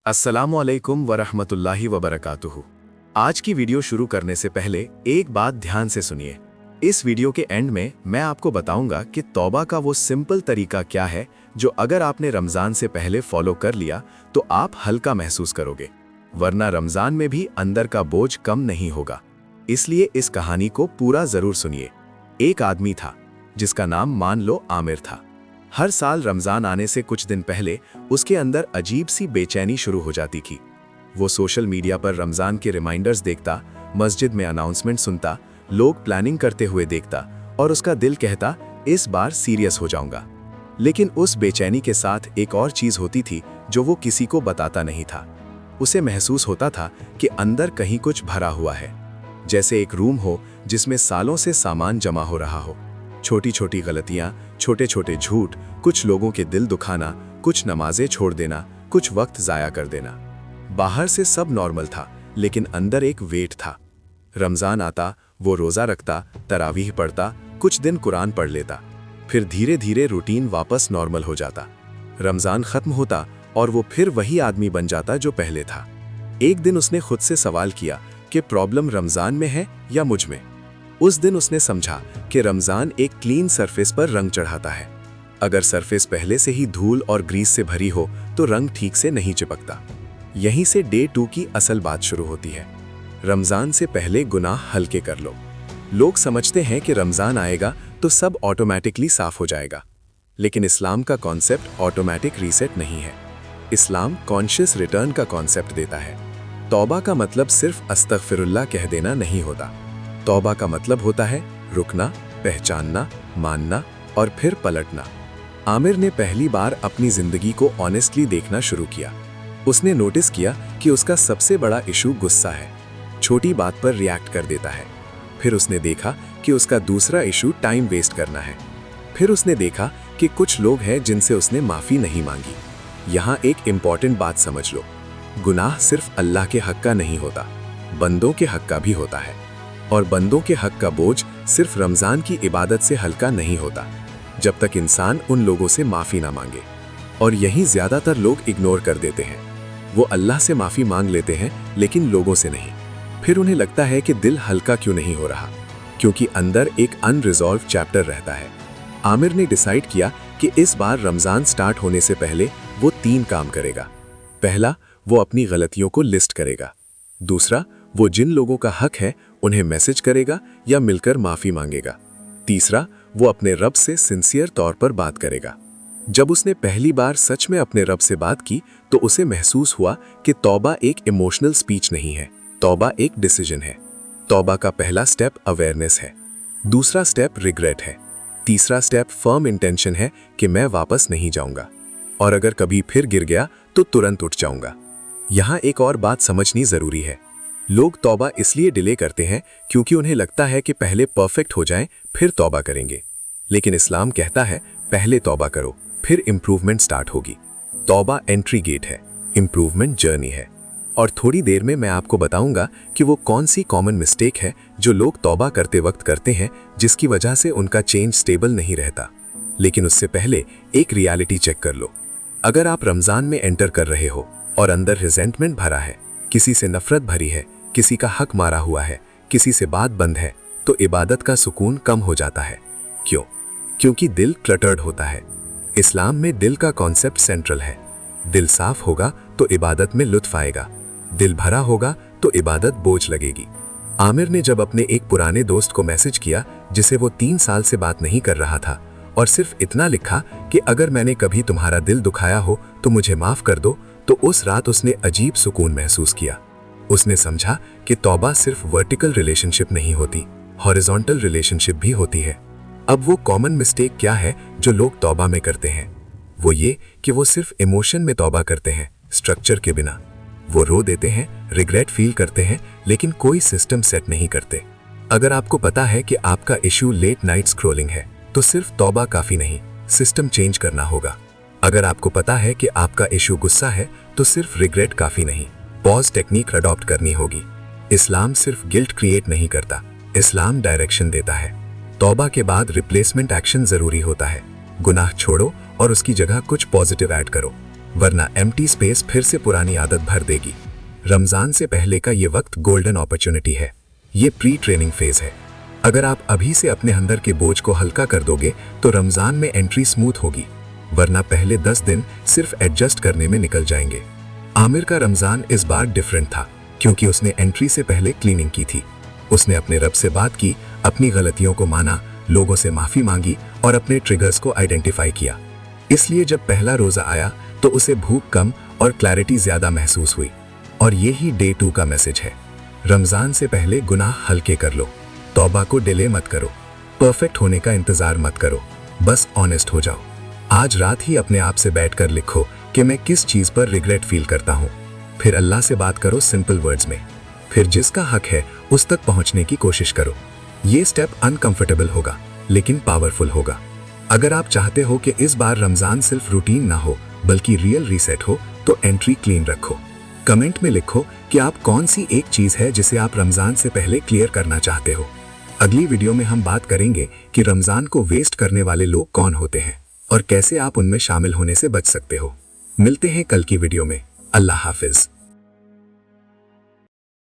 अस्सलामुअलैकुम वरहमतुल्लाहि वबरकातुहू। आज की वीडियो शुरू करने से पहले एक बात ध्यान से सुनिए। इस वीडियो के एंड में मैं आपको बताऊंगा कि तौबा का वो सिंपल तरीका क्या है जो अगर आपने रमज़ान से पहले फॉलो कर लिया तो आप हल्का महसूस करोगे, वरना रमज़ान में भी अंदर का बोझ कम नहीं होगा। इसलिए इस कहानी को पूरा ज़रूर सुनिए। एक आदमी था जिसका नाम मान लो आमिर था। हर साल रमज़ान आने से कुछ दिन पहले उसके अंदर अजीब सी बेचैनी शुरू हो जाती थी। वो सोशल मीडिया पर रमज़ान के रिमाइंडर्स देखता, मस्जिद में अनाउंसमेंट सुनता, लोग प्लानिंग करते हुए देखता और उसका दिल कहता इस बार सीरियस हो जाऊंगा। लेकिन उस बेचैनी के साथ एक और चीज़ होती थी जो वो किसी को बताता नहीं था। उसे महसूस होता था कि अंदर कहीं कुछ भरा हुआ है, जैसे एक रूम हो जिसमें सालों से सामान जमा हो रहा हो। छोटी छोटी गलतियां, छोटे छोटे झूठ, कुछ लोगों के दिल दुखाना, कुछ नमाजें छोड़ देना, कुछ वक्त ज़ाया कर देना। बाहर से सब नॉर्मल था, लेकिन अंदर एक वेट था। रमज़ान आता, वो रोज़ा रखता, तरावीह पढ़ता, कुछ दिन कुरान पढ़ लेता, फिर धीरे धीरे रूटीन वापस नॉर्मल हो जाता। रमज़ान ख़त्म होता और वो फिर वही आदमी बन जाता जो पहले था। एक दिन उसने खुद से सवाल किया कि प्रॉब्लम रमज़ान में है या मुझ में। उस दिन उसने समझा कि रमज़ान एक क्लीन सरफेस पर रंग चढ़ाता है। अगर सरफेस पहले से ही धूल और ग्रीस से भरी हो तो रंग ठीक से नहीं चिपकता। यहीं से डे 2 की असल बात शुरू होती है। रमज़ान से पहले गुनाह हल्के कर लो। लोग समझते हैं कि रमज़ान आएगा तो सब ऑटोमेटिकली साफ हो जाएगा, लेकिन इस्लाम का कॉन्सेप्ट ऑटोमेटिक रीसेट नहीं है। इस्लाम कॉन्शियस रिटर्न का कॉन्सेप्ट देता है। तौबा का मतलब सिर्फ अस्तगफिरुल्लाह कह देना नहीं होता। तौबा का मतलब होता है रुकना, पहचानना, मानना और फिर पलटना। आमिर ने पहली बार अपनी जिंदगी को ऑनेस्टली देखना शुरू किया। उसने नोटिस किया कि उसका सबसे बड़ा इशू गुस्सा है, छोटी बात पर रिएक्ट कर देता है। फिर उसने देखा कि उसका दूसरा इशू टाइम वेस्ट करना है। फिर उसने देखा कि कुछ लोग हैं जिनसे उसने माफ़ी नहीं मांगी। यहाँ एक इम्पॉर्टेंट बात समझ लो, गुनाह सिर्फ अल्लाह के हक का नहीं होता, बंदों के हक का भी होता है। और बंदों के हक का बोझ सिर्फ रमज़ान की इबादत से हल्का नहीं होता, जब तक इंसान उन लोगों से माफ़ी ना मांगे। और यही ज़्यादातर लोग इग्नोर कर देते हैं। वो अल्लाह से माफ़ी मांग लेते हैं लेकिन लोगों से नहीं। फिर उन्हें लगता है कि दिल हल्का क्यों नहीं हो रहा, क्योंकि अंदर एक अनरिजॉल्व चैप्टर रहता है। आमिर ने डिसाइड किया कि इस बार रमज़ान स्टार्ट होने से पहले वो 3 काम करेगा। पहला, वो अपनी गलतियों को लिस्ट करेगा। दूसरा, वो जिन लोगों का हक है उन्हें मैसेज करेगा या मिलकर माफ़ी मांगेगा। तीसरा, वो अपने रब से सिंसियर तौर पर बात करेगा। जब उसने पहली बार सच में अपने रब से बात की तो उसे महसूस हुआ कि तौबा एक इमोशनल स्पीच नहीं है, तौबा एक डिसीजन है। तौबा का पहला स्टेप अवेयरनेस है, दूसरा स्टेप रिग्रेट है, तीसरा स्टेप फर्म इंटेंशन है कि मैं वापस नहीं जाऊंगा, और अगर कभी फिर गिर गया तो तुरंत उठ जाऊंगा। यहाँ एक और बात समझनी जरूरी है। लोग तौबा इसलिए डिले करते हैं क्योंकि उन्हें लगता है कि पहले परफेक्ट हो जाएं फिर तौबा करेंगे। लेकिन इस्लाम कहता है पहले तौबा करो, फिर इंप्रूवमेंट स्टार्ट होगी। तौबा एंट्री गेट है, इंप्रूवमेंट जर्नी है। और थोड़ी देर में मैं आपको बताऊंगा कि वो कौन सी कॉमन मिस्टेक है जो लोग तौबा करते वक्त करते हैं, जिसकी वजह से उनका चेंज स्टेबल नहीं रहता। लेकिन उससे पहले एक रियलिटी चेक कर लो। अगर आप रमज़ान में एंटर कर रहे हो और अंदर रिजेंटमेंट भरा है, किसी से नफरत भरी है, किसी का हक मारा हुआ है, किसी से बात बंद है, तो इबादत का सुकून कम हो जाता है। क्यों? क्योंकि दिल क्लटर्ड होता है। इस्लाम में दिल का कॉन्सेप्ट सेंट्रल है। दिल साफ होगा तो इबादत में लुत्फ आएगा, दिल भरा होगा तो इबादत बोझ लगेगी। आमिर ने जब अपने एक पुराने दोस्त को मैसेज किया जिसे वो 3 साल से बात नहीं कर रहा था, और सिर्फ इतना लिखा कि अगर मैंने कभी तुम्हारा दिल दुखाया हो तो मुझे माफ कर दो, तो उस रात उसने अजीब सुकून महसूस किया। उसने समझा कि तौबा सिर्फ वर्टिकल रिलेशनशिप नहीं होती, हॉरिजॉन्टल रिलेशनशिप भी होती है। अब वो कॉमन मिस्टेक क्या है जो लोग तौबा में करते हैं? वो ये कि वो सिर्फ इमोशन में तौबा करते हैं, स्ट्रक्चर के बिना। वो रो देते हैं, रिग्रेट फील करते हैं, लेकिन कोई सिस्टम सेट नहीं करते। अगर आपको पता है कि आपका इश्यू लेट नाइट स्क्रॉलिंग है तो सिर्फ तौबा काफी नहीं, सिस्टम चेंज करना होगा। अगर आपको पता है कि आपका इश्यू गुस्सा है तो सिर्फ रिग्रेट काफी नहीं, पॉज टेक्निक अडॉप्ट करनी होगी। इस्लाम सिर्फ गिल्ट क्रिएट नहीं करता, इस्लाम डायरेक्शन देता है। तौबा के बाद रिप्लेसमेंट एक्शन जरूरी होता है। गुनाह छोड़ो और उसकी जगह कुछ पॉजिटिव ऐड करो। वरना एम्प्टी स्पेस फिर से पुरानी आदत भर देगी। रमजान से पहले का ये वक्त गोल्डन अपॉर्चुनिटी है। ये प्री ट्रेनिंग फेज है। अगर आप अभी से अपने अंदर के बोझ को हल्का कर दोगे तो रमजान में एंट्री स्मूथ होगी, वरना पहले 10 दिन सिर्फ एडजस्ट करने में निकल जाएंगे। आमिर का रमजान इस बार डिफरेंट था क्योंकि उसने एंट्री से पहले क्लीनिंग की थी। उसने अपने रब से बात की, अपनी गलतियों को माना, लोगों से माफी मांगी और अपने ट्रिगर्स को आइडेंटिफाई किया। इसलिए जब पहला रोजा आया तो उसे भूख कम और क्लैरिटी ज्यादा महसूस हुई। और यही डे 2 का मैसेज है। रमजान से पहले गुनाह हल्के कर लो, तौबा को डिले मत करो, परफेक्ट होने का इंतजार मत करो, बस ऑनेस्ट हो जाओ। आज रात ही अपने आप से बैठकर लिखो कि मैं किस चीज पर रिग्रेट फील करता हूँ। फिर अल्लाह से बात करो सिंपल वर्ड्स में। फिर जिसका हक है उस तक पहुंचने की कोशिश करो। ये स्टेप अनकंफर्टेबल होगा लेकिन पावरफुल होगा। अगर आप चाहते हो कि इस बार रमजान सिर्फ रूटीन ना हो बल्कि रियल रीसेट हो तो एंट्री क्लीन रखो। कमेंट में लिखो कि आप कौन सी एक चीज है जिसे आप रमजान से पहले क्लियर करना चाहते हो। अगली वीडियो में हम बात करेंगे कि रमजान को वेस्ट करने वाले लोग कौन होते हैं और कैसे आप उनमें शामिल होने से बच सकते हो। मिलते हैं कल की वीडियो में। अल्लाह हाफिज।